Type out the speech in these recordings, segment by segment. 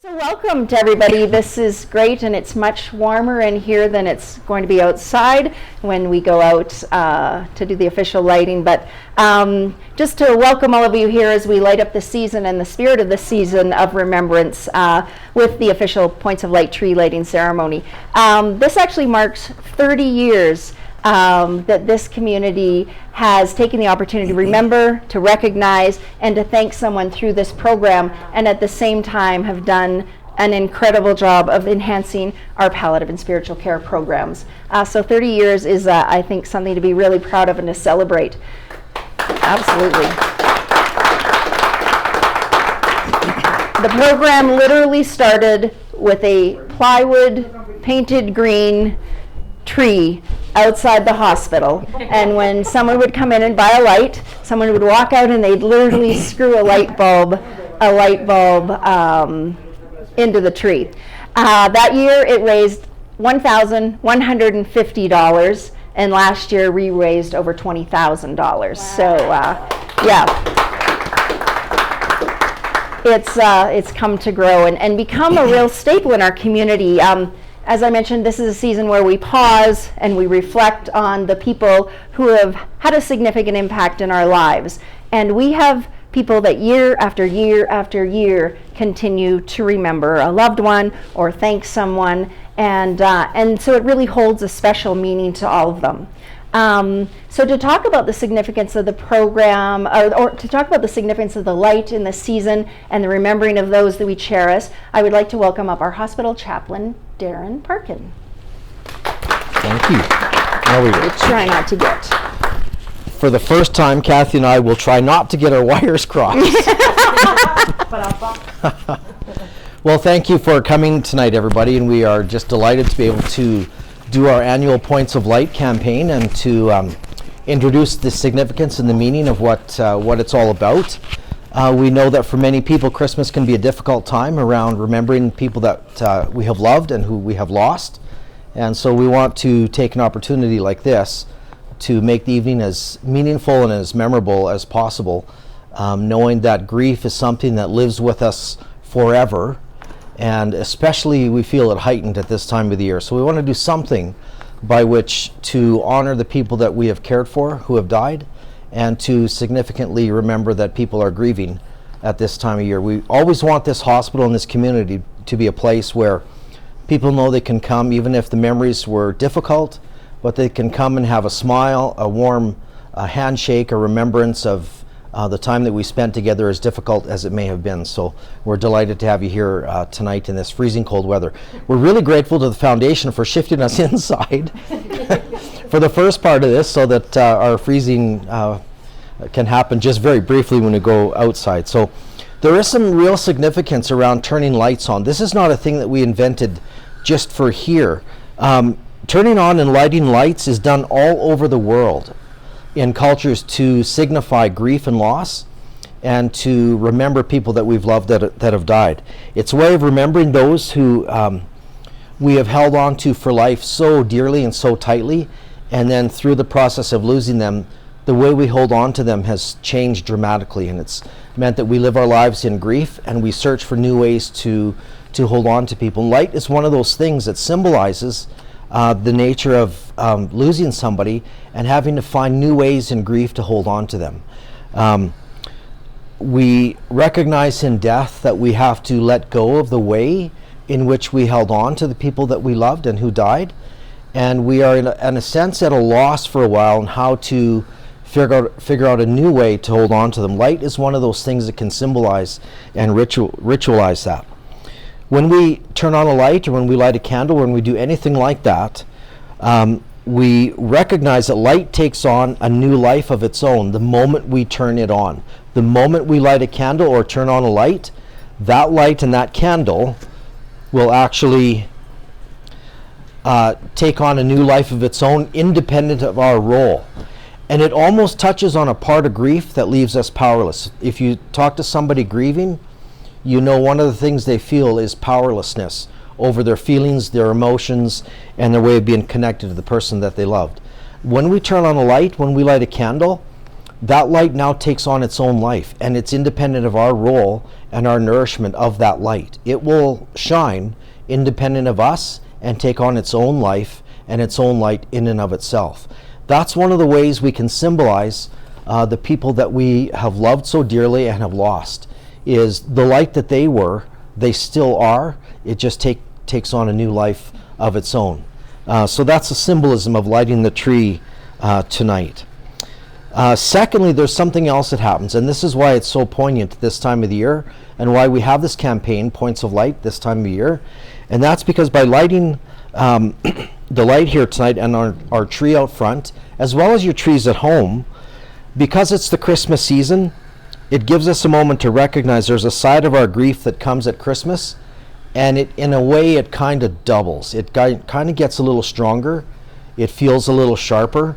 So welcome to everybody. This is great, and it's much warmer in here than it's going to be outside when we go out to do the official lighting. But just to welcome all of you here as we light up the season and the spirit of the season of remembrance with the official Points of Light tree lighting ceremony. This actually marks 30 years that this community has taken the opportunity to remember, to recognize, and to thank someone through this program, and at the same time have done an incredible job of enhancing our palliative and spiritual care programs. So 30 years is, I think, something to be really proud of and to celebrate. Absolutely. The program literally started with a plywood painted green tree outside the hospital, and when someone would come in and buy a light, someone would walk out and they'd literally screw a light bulb into the tree. That year it raised $1,150, and last year we raised over $20,000. Wow. So yeah, it's come to grow and become a real staple in our community. As I mentioned, this is a season where we pause and we reflect on the people who have had a significant impact in our lives. And we have people that year after year after year continue to remember a loved one or thank someone. And so it really holds a special meaning to all of them. So to talk about the significance of the program, or to talk about the significance of the light in the season and the remembering of those that we cherish, I would like to welcome up our hospital chaplain, Darren Parkin. Thank you. Now we try not to get. For the first time, Kathy and I will try not to get our wires crossed. Well, thank you for coming tonight, everybody, and we are just delighted to be able to do our annual Points of Light campaign and to introduce the significance and the meaning of what it's all about. We know that for many people, Christmas can be a difficult time around remembering people that we have loved and who we have lost. And so we want to take an opportunity like this to make the evening as meaningful and as memorable as possible, knowing that grief is something that lives with us forever. And especially we feel it heightened at this time of the year. So we want to do something by which to honor the people that we have cared for who have died, and to significantly remember that people are grieving at this time of year. We always want this hospital and this community to be a place where people know they can come, even if the memories were difficult, but they can come and have a smile, a warm handshake, a remembrance of the time that we spent together, as difficult as it may have been. So we're delighted to have you here tonight in this freezing cold weather. We're really grateful to the foundation for shifting us inside for the first part of this, so that our freezing can happen just very briefly when we go outside. So there is some real significance around turning lights on. This is not a thing that we invented just for here. Turning on and lighting lights is done all over the world in cultures to signify grief and loss, and to remember people that we've loved that have died. It's a way of remembering those who we have held on to for life so dearly and so tightly, and then through the process of losing them, the way we hold on to them has changed dramatically, and it's meant that we live our lives in grief and we search for new ways to hold on to people. Light is one of those things that symbolizes the nature of losing somebody and having to find new ways in grief to hold on to them. We recognize in death that we have to let go of the way in which we held on to the people that we loved and who died, and we are in a sense at a loss for a while on how to figure out a new way to hold on to them. Light is one of those things that can symbolize and ritualize that. When we turn on a light, or when we light a candle, when we do anything like that, we recognize that light takes on a new life of its own the moment we turn it on. The moment we light a candle or turn on a light, that light and that candle will actually take on a new life of its own, independent of our role. And it almost touches on a part of grief that leaves us powerless. If you talk to somebody grieving, you know one of the things they feel is powerlessness over their feelings, their emotions, and their way of being connected to the person that they loved. When we turn on a light, when we light a candle, that light now takes on its own life, and it's independent of our role and our nourishment of that light. It will shine independent of us and take on its own life and its own light in and of itself. That's one of the ways we can symbolize the people that we have loved so dearly and have lost, is the light that they were, they still are. It just takes on a new life of its own. So that's a symbolism of lighting the tree tonight. Secondly, there's something else that happens, and this is why it's so poignant this time of the year, and why we have this campaign, Points of Light, this time of year. And that's because by lighting the light here tonight and our tree out front, as well as your trees at home, because it's the Christmas season, it gives us a moment to recognize there's a side of our grief that comes at Christmas, and in a way it kind of doubles. It kind of gets a little stronger. It feels a little sharper.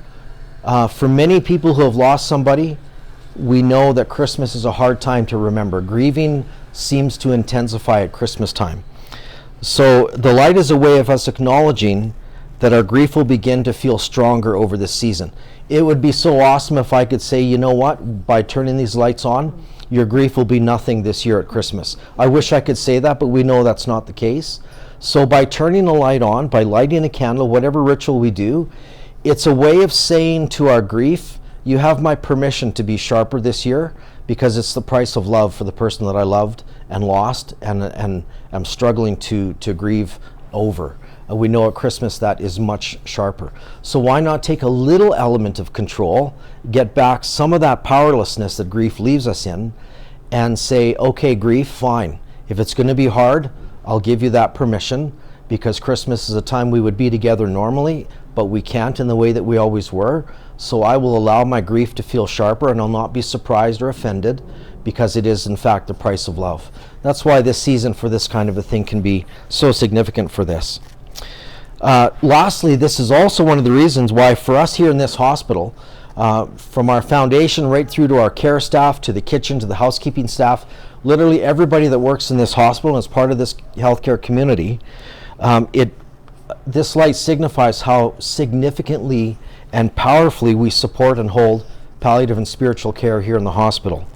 For many people who have lost somebody, we know that Christmas is a hard time to remember. Grieving seems to intensify at Christmas time. So the light is a way of us acknowledging that our grief will begin to feel stronger over this season. It would be so awesome if I could say, you know what, by turning these lights on, your grief will be nothing this year at Christmas. I wish I could say that, but we know that's not the case. So by turning the light on, by lighting a candle, whatever ritual we do, it's a way of saying to our grief, you have my permission to be sharper this year, because it's the price of love for the person that I loved and lost and I'm struggling to grieve over. We know at Christmas that is much sharper. So why not take a little element of control, get back some of that powerlessness that grief leaves us in, and say, okay, grief, fine. If it's going to be hard, I'll give you that permission, because Christmas is a time we would be together normally, but we can't in the way that we always were. So I will allow my grief to feel sharper, and I'll not be surprised or offended, because it is in fact the price of love. That's why this season for this kind of a thing can be so significant for this. Lastly, this is also one of the reasons why for us here in this hospital, from our foundation right through to our care staff, to the kitchen, to the housekeeping staff, literally everybody that works in this hospital as part of this healthcare community, this light signifies how significantly and powerfully we support and hold palliative and spiritual care here in the hospital.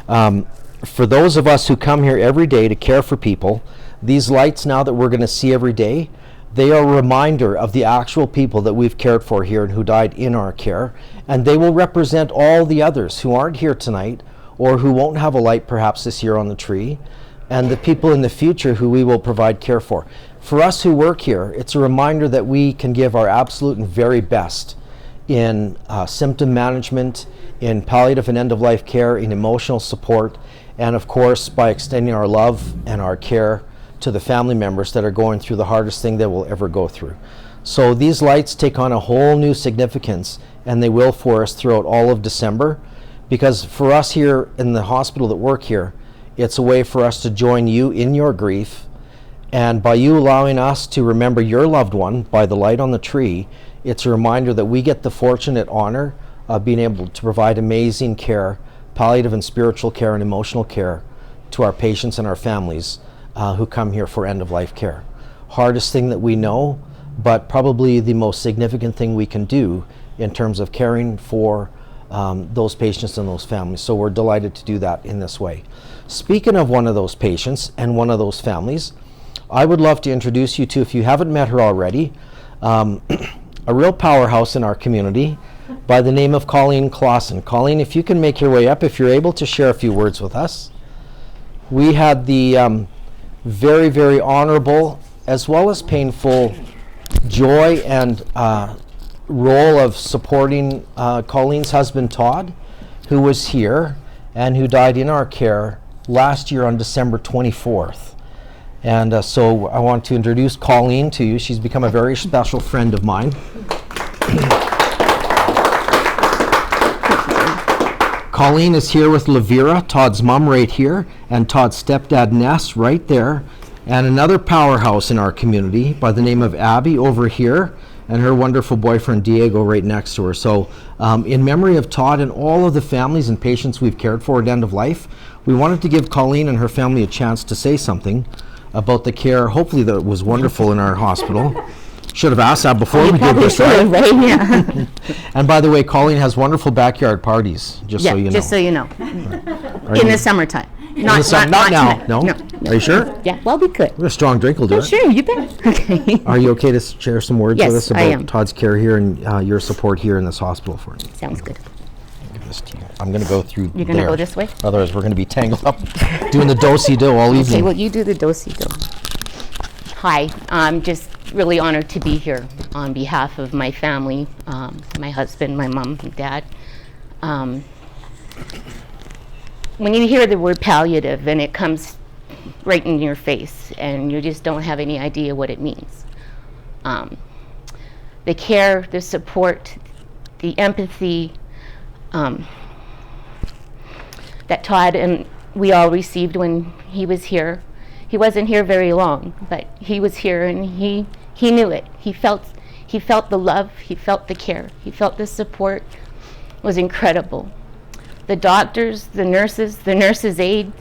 For those of us who come here every day to care for people, these lights now that we're going to see every day, they are a reminder of the actual people that we've cared for here and who died in our care, and they will represent all the others who aren't here tonight or who won't have a light perhaps this year on the tree, and the people in the future who we will provide care for. For us who work here, it's a reminder that we can give our absolute and very best in symptom management, in palliative and end-of-life care, in emotional support, and of course by extending our love and our care to the family members that are going through the hardest thing they will ever go through. So these lights take on a whole new significance, and they will for us throughout all of December, because for us here in the hospital that work here, it's a way for us to join you in your grief, and by you allowing us to remember your loved one by the light on the tree, it's a reminder that we get the fortunate honor of being able to provide amazing care, palliative and spiritual care and emotional care to our patients and our families who come here for end-of-life care. Hardest thing that we know, but probably the most significant thing we can do in terms of caring for those patients and those families. So we're delighted to do that in this way. Speaking of one of those patients and one of those families, I would love to introduce you to, if you haven't met her already, a real powerhouse in our community by the name of Colleen Clausen. Colleen, if you can make your way up, if you're able to share a few words with us. We had the very, very honorable as well as painful joy and role of supporting Colleen's husband Todd, who was here and who died in our care last year on December 24th. And so I want to introduce Colleen to you. She's become a very special friend of mine. Colleen is here with Lavira, Todd's mom right here, and Todd's stepdad Ness right there, and another powerhouse in our community by the name of Abby over here, and her wonderful boyfriend Diego right next to her. So in memory of Todd and all of the families and patients we've cared for at end of life, we wanted to give Colleen and her family a chance to say something about the care, hopefully that was wonderful in our hospital. Should have asked that before we did Probably this, should have, right? right? Yeah. And by the way, Colleen has wonderful backyard parties, just so you know. Just so you know. Are In you- the summertime. Not now, tonight. no? Are you sure? Yeah, well, we could. A strong drink will do it. Sure, you bet. Okay. Are you okay to share some words Yes, with us I about am. Todd's care here and your support here in this hospital for me? Sounds good. Give this to you. I'm going to go through You're gonna there. go this way? Otherwise, we're going to be tangled up doing the do-si-do all Okay, evening. well, you do the do-si-do. Hi, I'm just really honored to be here on behalf of my family, my husband, my mom, and dad. When you hear the word palliative and it comes right in your face and you just don't have any idea what it means. The care, the support, the empathy that Todd and we all received when he was here. He wasn't here very long, but he was here and he knew it. He felt the love, he felt the care, he felt the support. It was incredible. The doctors, the nurses' aide,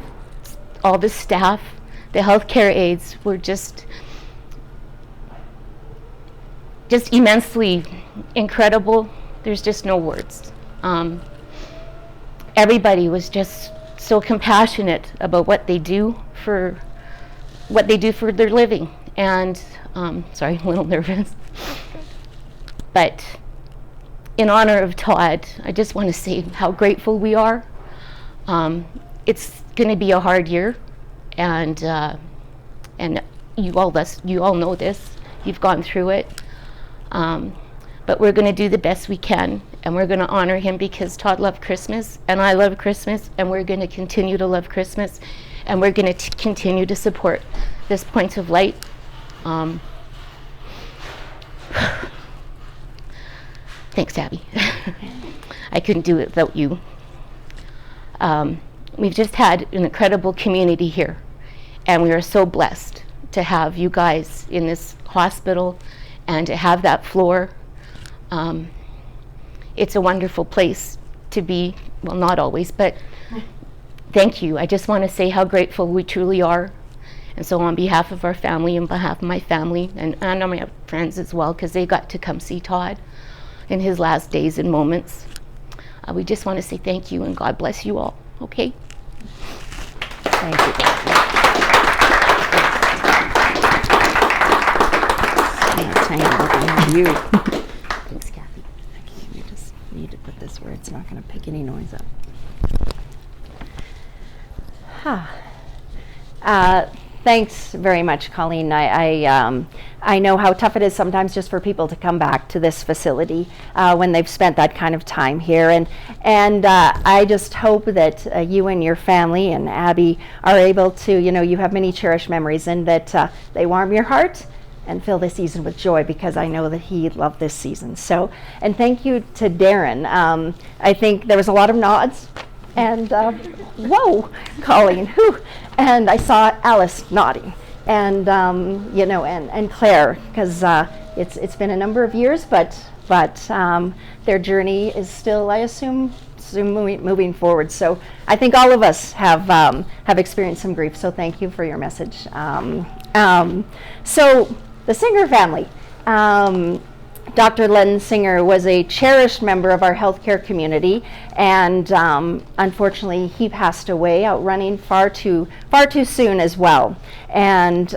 all the staff, the healthcare aides were just immensely incredible. There's just no words. Everybody was just so compassionate about what they do for their living. And sorry, I'm a little nervous. But in honor of Todd, I just want to say how grateful we are. It's going to be a hard year, and you all know this. You've gone through it, but we're going to do the best we can, and we're going to honor him because Todd loved Christmas, and I love Christmas, and we're going to continue to love Christmas, and we're going to continue to support this Point of Light. Thanks, Abby. I couldn't do it without you. We've just had an incredible community here, and we are so blessed to have you guys in this hospital and to have that floor. It's a wonderful place to be. Well, not always, but thank you. I just want to say how grateful we truly are. And so on behalf of our family and behalf of my family and on my friends as well, because they got to come see Todd in his last days and moments. We just want to say thank you and God bless you all, okay? Thank you. You. Thanks, Kathy. You just need to put this where it's not going to pick any noise up. Thanks very much, Colleen. I know how tough it is sometimes just for people to come back to this facility when they've spent that kind of time here. And I just hope that you and your family and Abby are able to, you have many cherished memories and that they warm your heart and fill this season with joy, because I know that he loved this season. So, and thank you to Darren. I think there was a lot of nods. And whoa, Colleen, whew. And I saw Alice nodding, and and Claire, because it's been a number of years, but their journey is still, I assume moving forward. So I think all of us have experienced some grief. So thank you for your message. So the Senger family. Dr. Len Senger was a cherished member of our healthcare community, and unfortunately he passed away outrunning far too soon as well. And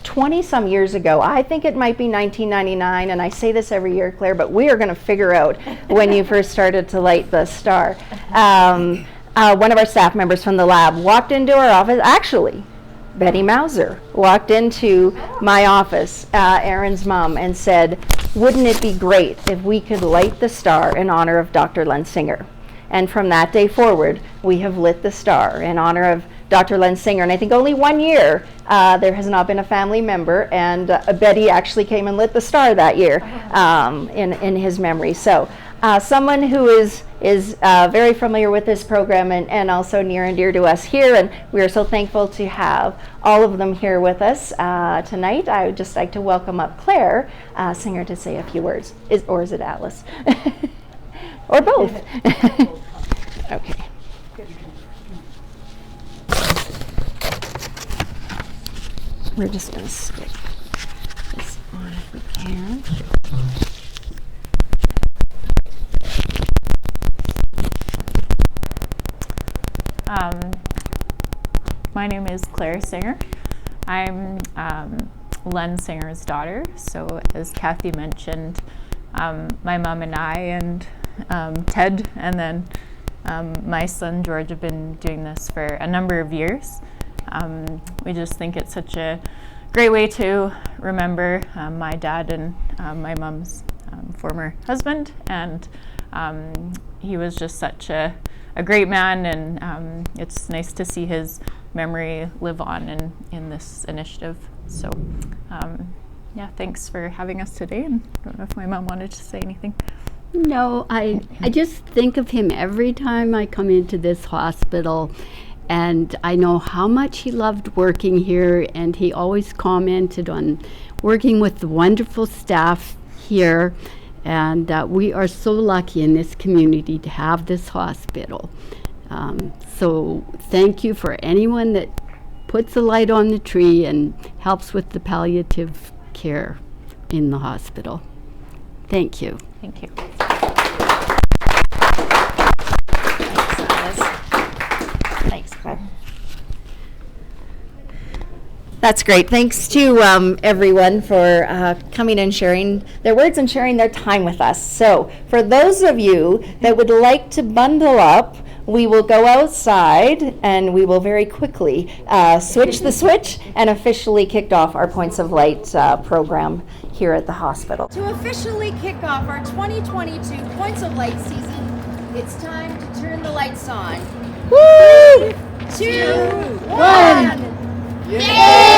20 some years ago, I think it might be 1999, and I say this every year, Claire, but we are going to figure out when you first started to light the star. One of our staff members from the lab walked into our office, actually Betty Mauser walked into my office, Aaron's mom, and said, "Wouldn't it be great if we could light the star in honor of Dr. Len Senger?" And from that day forward, we have lit the star in honor of Dr. Len Senger. And I think only 1 year there has not been a family member, and Betty actually came and lit the star that year in his memory. So someone who is very familiar with this program and also near and dear to us here, and we are so thankful to have all of them here with us tonight. I would just like to welcome up Claire Senger to say a few words. Or is it Alice? Or both? Okay. We're just going to stick this on. if we can. My name is Claire Senger. I'm Len Senger's daughter. So as Kathy mentioned, my mom and I and Ted and then my son George have been doing this for a number of years. We just think it's such a great way to remember my dad and my mom's former husband, and he was just such a great man, and it's nice to see his memory live on in this initiative. So yeah, thanks for having us today, and I don't know if my mom wanted to say anything. No, I just think of him every time I come into this hospital, and I know how much he loved working here, and he always commented on working with the wonderful staff here, and we are so lucky in this community to have this hospital. So thank you for anyone that puts a light on the tree and helps with the palliative care in the hospital. Thank you. Thank you. Thanks, Claire. That's great. Thanks to everyone for coming and sharing their words and sharing their time with us. So for those of you that would like to bundle up, we will go outside and we will very quickly switch the switch and officially kick off our Points of Light program here at the hospital. To officially kick off our 2022 Points of Light season, it's time to turn the lights on. 3, 2, 1. Yay!